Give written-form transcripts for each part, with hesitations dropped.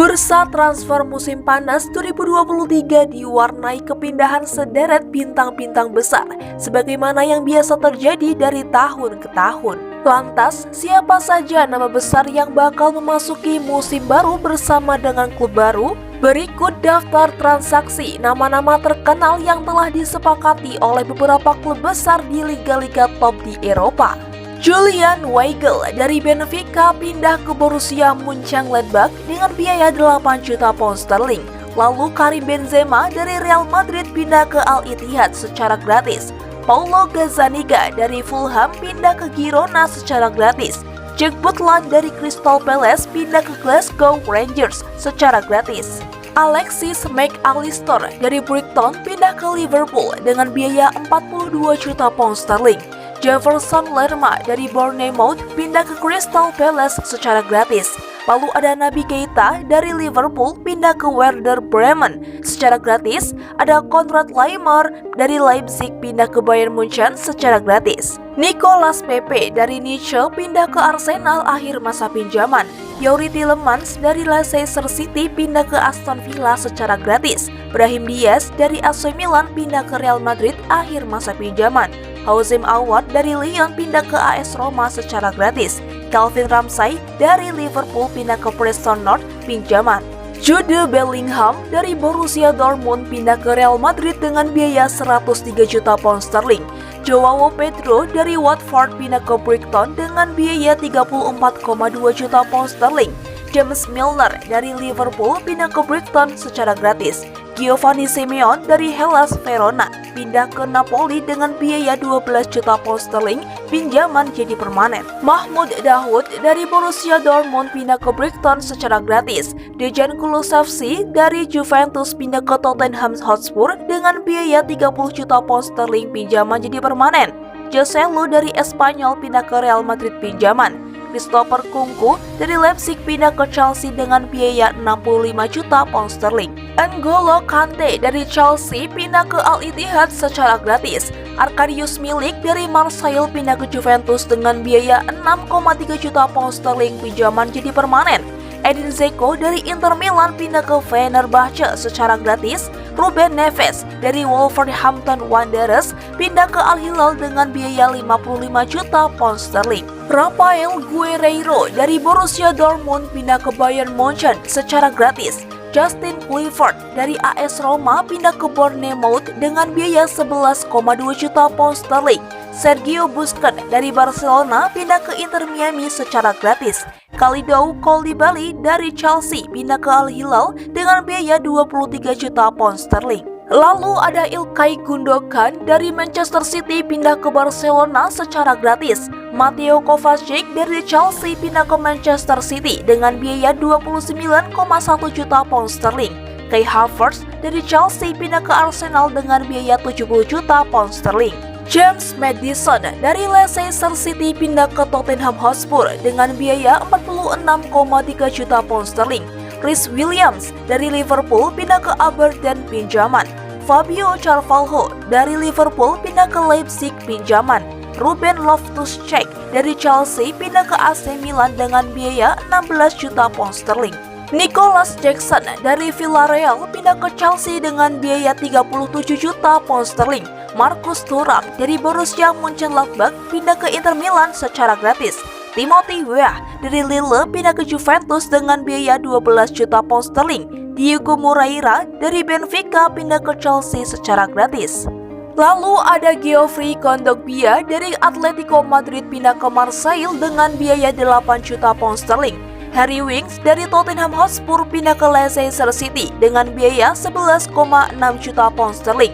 Bursa transfer musim panas 2023 diwarnai kepindahan sederet bintang-bintang besar, sebagaimana yang biasa terjadi dari tahun ke tahun. Lantas, siapa saja nama besar yang bakal memasuki musim baru bersama dengan klub baru? Berikut daftar transaksi nama-nama terkenal yang telah disepakati oleh beberapa klub besar di liga-liga top di Eropa. Julian Weigl dari Benfica pindah ke Borussia Mönchengladbach dengan biaya 8 juta pound sterling. Lalu Karim Benzema dari Real Madrid pindah ke Al Ittihad secara gratis. Paulo Gazzaniga dari Fulham pindah ke Girona secara gratis. Jack Butland dari Crystal Palace pindah ke Glasgow Rangers secara gratis. Alexis Mac Allister dari Brighton pindah ke Liverpool dengan biaya 42 juta pound sterling. Jefferson Lerma dari Bournemouth pindah ke Crystal Palace secara gratis. Lalu ada Naby Keita dari Liverpool pindah ke Werder Bremen secara gratis. Ada Konrad Laimer dari Leipzig pindah ke Bayern Munchen secara gratis. Nicolas Pepe dari Nice pindah ke Arsenal akhir masa pinjaman. Youri Tielemans dari Leicester City pindah ke Aston Villa secara gratis. Brahim Diaz dari AC Milan pindah ke Real Madrid akhir masa pinjaman. Houssem Aouar dari Lyon pindah ke AS Roma secara gratis. Calvin Ramsey dari Liverpool pindah ke Preston North pinjaman. Jude Bellingham dari Borussia Dortmund pindah ke Real Madrid dengan biaya 103 juta pound sterling. Joao Pedro dari Watford pindah ke Brighton dengan biaya 34,2 juta pound sterling. James Milner dari Liverpool pindah ke Brighton secara gratis. Giovanni Simeone dari Hellas Verona pindah ke Napoli dengan biaya 12 juta pound sterling, pinjaman jadi permanen. Mahmoud Dahoud dari Borussia Dortmund pindah ke Brighton secara gratis. Dejan Kulusevski dari Juventus pindah ke Tottenham Hotspur dengan biaya 30 juta pound sterling, pinjaman jadi permanen. Joselu dari Espanyol pindah ke Real Madrid pinjaman. Christopher Nkunku dari Leipzig pindah ke Chelsea dengan biaya 65 juta pound sterling. N'Golo Kante dari Chelsea pindah ke Al Ittihad secara gratis. Arkadiusz Milik dari Marseille pindah ke Juventus dengan biaya 6,3 juta pound sterling, pinjaman jadi permanen. Edin Dzeko dari Inter Milan pindah ke Fenerbahce secara gratis. Ruben Neves dari Wolverhampton Wanderers pindah ke Al Hilal dengan biaya 55 juta pound sterling. Rafael Guerreiro dari Borussia Dortmund pindah ke Bayern Munchen secara gratis. Justin Kluivert dari AS Roma pindah ke Bournemouth dengan biaya 11,2 juta pound sterling. Sergio Busquets dari Barcelona pindah ke Inter Miami secara gratis. Kalidou Koulibaly dari Chelsea pindah ke Al Hilal dengan biaya 23 juta pound sterling. Lalu ada Ilkay Gundogan dari Manchester City pindah ke Barcelona secara gratis. Mateo Kovacic dari Chelsea pindah ke Manchester City dengan biaya 29,1 juta pound sterling. Kai Havertz dari Chelsea pindah ke Arsenal dengan biaya 70 juta pound sterling. James Maddison dari Leicester City pindah ke Tottenham Hotspur dengan biaya 46,3 juta pound sterling. Rhys Williams dari Liverpool pindah ke Aberdeen pinjaman. Fabio Carvalho dari Liverpool pindah ke Leipzig pinjaman. Ruben Loftus-Cheek dari Chelsea pindah ke AC Milan dengan biaya 16 juta pound sterling. Nicholas Jackson dari Villarreal pindah ke Chelsea dengan biaya 37 juta pound sterling. Marcus Thuram dari Borussia Mönchengladbach pindah ke Inter Milan secara gratis. Timothy Weah dari Lille pindah ke Juventus dengan biaya 12 juta pound sterling. Diego Moreira dari Benfica pindah ke Chelsea secara gratis. Lalu ada Geoffrey Kondogbia dari Atletico Madrid pindah ke Marseille dengan biaya 8 juta pound sterling. Harry Winks dari Tottenham Hotspur pindah ke Leicester City dengan biaya 11,6 juta pound sterling.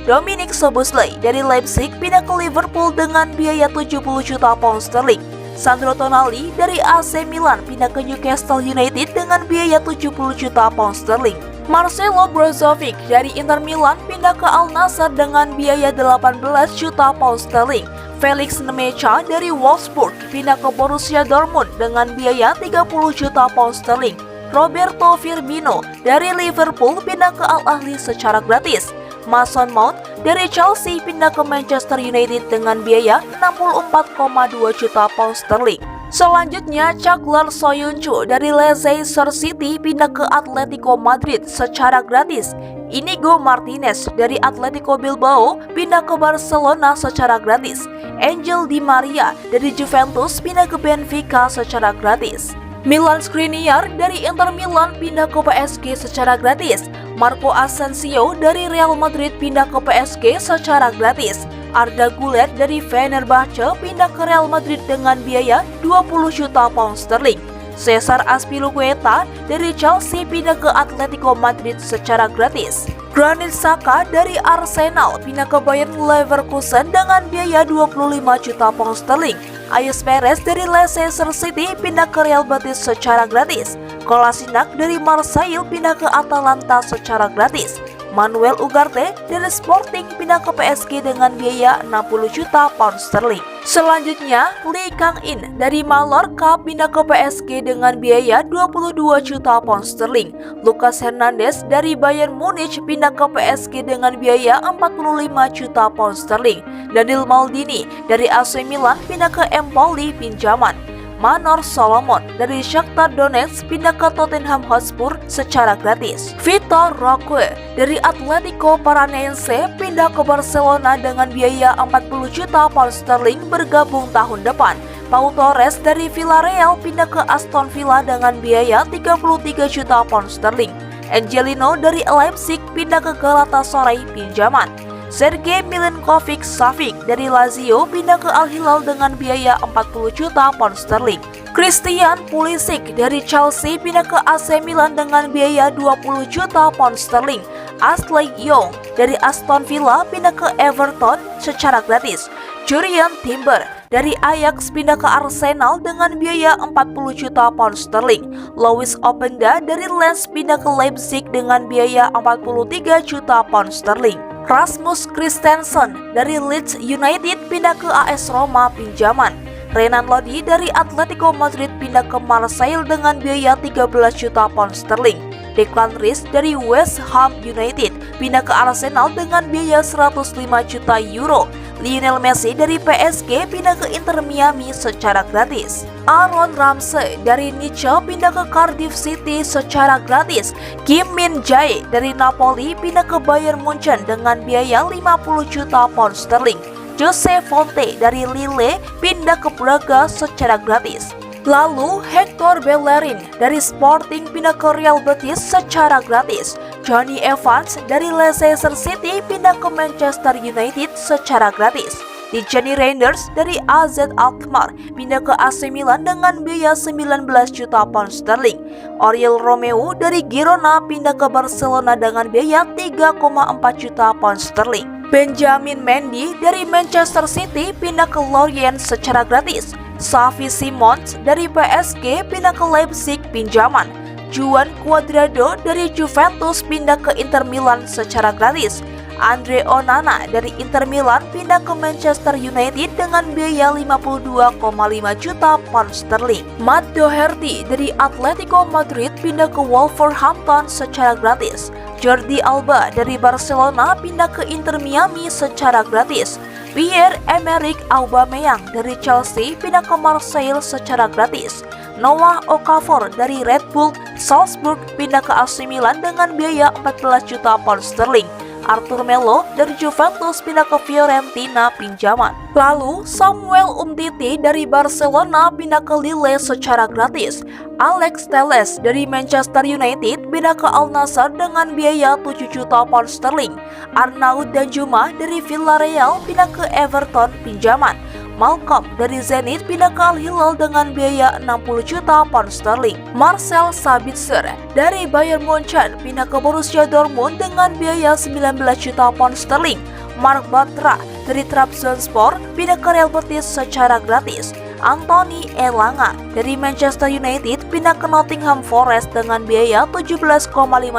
Dominic Szoboszlai dari Leipzig pindah ke Liverpool dengan biaya 70 juta pound sterling. Sandro Tonali dari AC Milan pindah ke Newcastle United dengan biaya 70 juta pound sterling. Marcelo Brozovic dari Inter Milan pindah ke Al Nassr dengan biaya 18 juta pound sterling. Felix Nemecha dari Wolfsburg pindah ke Borussia Dortmund dengan biaya 30 juta pound sterling. Roberto Firmino dari Liverpool pindah ke Al Ahly secara gratis. Mason Mount dari Chelsea pindah ke Manchester United dengan biaya 64,2 juta pound sterling. Selanjutnya, Caglar Soyuncu dari Leicester City pindah ke Atletico Madrid secara gratis. Inigo Martinez dari Atletico Bilbao pindah ke Barcelona secara gratis. Angel Di Maria dari Juventus pindah ke Benfica secara gratis. Milan Skriniar dari Inter Milan pindah ke PSG secara gratis. Marco Asensio dari Real Madrid pindah ke PSG secara gratis. Arda Güler dari Fenerbahce pindah ke Real Madrid dengan biaya 20 juta pound sterling. Cesar Azpilicueta dari Chelsea pindah ke Atletico Madrid secara gratis. Granit Xhaka dari Arsenal pindah ke Bayer Leverkusen dengan biaya 25 juta pound sterling. Ayus Perez dari Leicester City pindah ke Real Betis secara gratis. Kolasinac dari Marseille pindah ke Atalanta secara gratis. Manuel Ugarte dari Sporting pindah ke PSG dengan biaya 60 juta pound sterling. Selanjutnya, Lee Kang-in dari Mallorca pindah ke PSG dengan biaya 22 juta pound sterling. Lucas Hernandez dari Bayern Munich pindah ke PSG dengan biaya 45 juta pound sterling. Daniel Maldini dari AC Milan pindah ke Empoli pinjaman. Manor Solomon dari Shakhtar Donetsk pindah ke Tottenham Hotspur secara gratis. Vitor Roque dari Atletico Paranaense pindah ke Barcelona dengan biaya 40 juta pound sterling bergabung tahun depan. Pau Torres dari Villarreal pindah ke Aston Villa dengan biaya 33 juta pound sterling. Angelino dari Leipzig pindah ke Galatasaray pinjaman. Sergei Milinkovic-Savic dari Lazio pindah ke Al Hilal dengan biaya 40 juta pound sterling. Christian Pulisic dari Chelsea pindah ke AC Milan dengan biaya 20 juta pound sterling. Ashley Young dari Aston Villa pindah ke Everton secara gratis. Jurrien Timber dari Ajax pindah ke Arsenal dengan biaya 40 juta pound sterling. Louis Openda dari Lens pindah ke Leipzig dengan biaya 43 juta pound sterling. Rasmus Christensen dari Leeds United pindah ke AS Roma pinjaman. Renan Lodi dari Atletico Madrid pindah ke Marseille dengan biaya 13 juta pound sterling. Declan Rice dari West Ham United pindah ke Arsenal dengan biaya 105 juta euro. Lionel Messi dari PSG pindah ke Inter Miami secara gratis. Aaron Ramsey dari Nice pindah ke Cardiff City secara gratis. Kim Min Jae dari Napoli pindah ke Bayern Munchen dengan biaya 50 juta pound sterling. Jose Fonte dari Lille pindah ke Braga secara gratis. Lalu Hector Bellerin dari Sporting pindah ke Real Betis secara gratis. Johnny Evans dari Leicester City pindah ke Manchester United secara gratis. Tijani Reinders dari AZ Alkmaar pindah ke AC Milan dengan biaya 19 juta pound sterling. Oriol Romeu dari Girona pindah ke Barcelona dengan biaya 3,4 juta pound sterling. Benjamin Mendy dari Manchester City pindah ke Lorient secara gratis. Xavi Simons dari PSG pindah ke Leipzig pinjaman. Juan Cuadrado dari Juventus pindah ke Inter Milan secara gratis. Andre Onana dari Inter Milan pindah ke Manchester United dengan biaya 52,5 juta pound sterling. Matt Doherty dari Atletico Madrid pindah ke Wolverhampton secara gratis. Jordi Alba dari Barcelona pindah ke Inter Miami secara gratis. Pierre-Emerick Aubameyang dari Chelsea pindah ke Marseille secara gratis. Noah Okafor dari Red Bull Salzburg pindah ke AC Milan dengan biaya 14 juta pound sterling. Arthur Melo dari Juventus pindah ke Fiorentina pinjaman. Lalu Samuel Umtiti dari Barcelona pindah ke Lille secara gratis. Alex Telles dari Manchester United pindah ke Al Nassr dengan biaya 7 juta pound sterling. Arnaud Danjuma dari Villarreal pindah ke Everton pinjaman. Malcolm dari Zenit pindah ke Al Hilal dengan biaya 60 juta pound sterling. Marcel Sabitzer dari Bayern Munchen pindah ke Borussia Dortmund dengan biaya 19 juta pound sterling. Marc Bartra dari Trabzonspor pindah ke Real Betis secara gratis. Anthony Elanga dari Manchester United pindah ke Nottingham Forest dengan biaya 17,5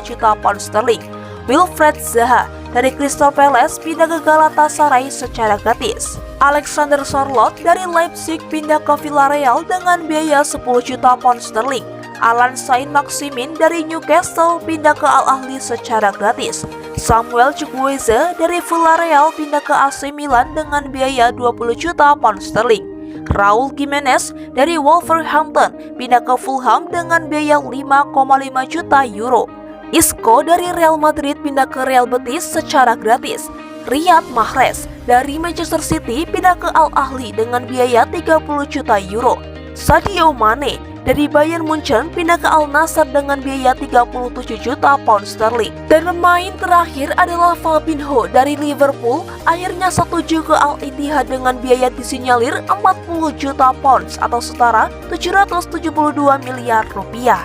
juta pound sterling. Wilfried Zaha dari Crystal Palace pindah ke Galatasaray secara gratis. Alexander Sørloth dari Leipzig pindah ke Villarreal dengan biaya 10 juta pound sterling. Alan Saint-Maximin dari Newcastle pindah ke Al Ahly secara gratis. Samuel Chukwueze dari Villarreal pindah ke AC Milan dengan biaya 20 juta pound sterling. Raul Jimenez dari Wolverhampton pindah ke Fulham dengan biaya 5,5 juta euro. Isco dari Real Madrid pindah ke Real Betis secara gratis. Riyad Mahrez dari Manchester City pindah ke Al Ahly dengan biaya 30 juta euro. Sadio Mane dari Bayern Munchen pindah ke Al Nassr dengan biaya 37 juta pound sterling. Dan pemain terakhir adalah Fabinho dari Liverpool akhirnya setuju ke Al Ittihad dengan biaya disinyalir 40 juta pounds atau setara 772 miliar rupiah.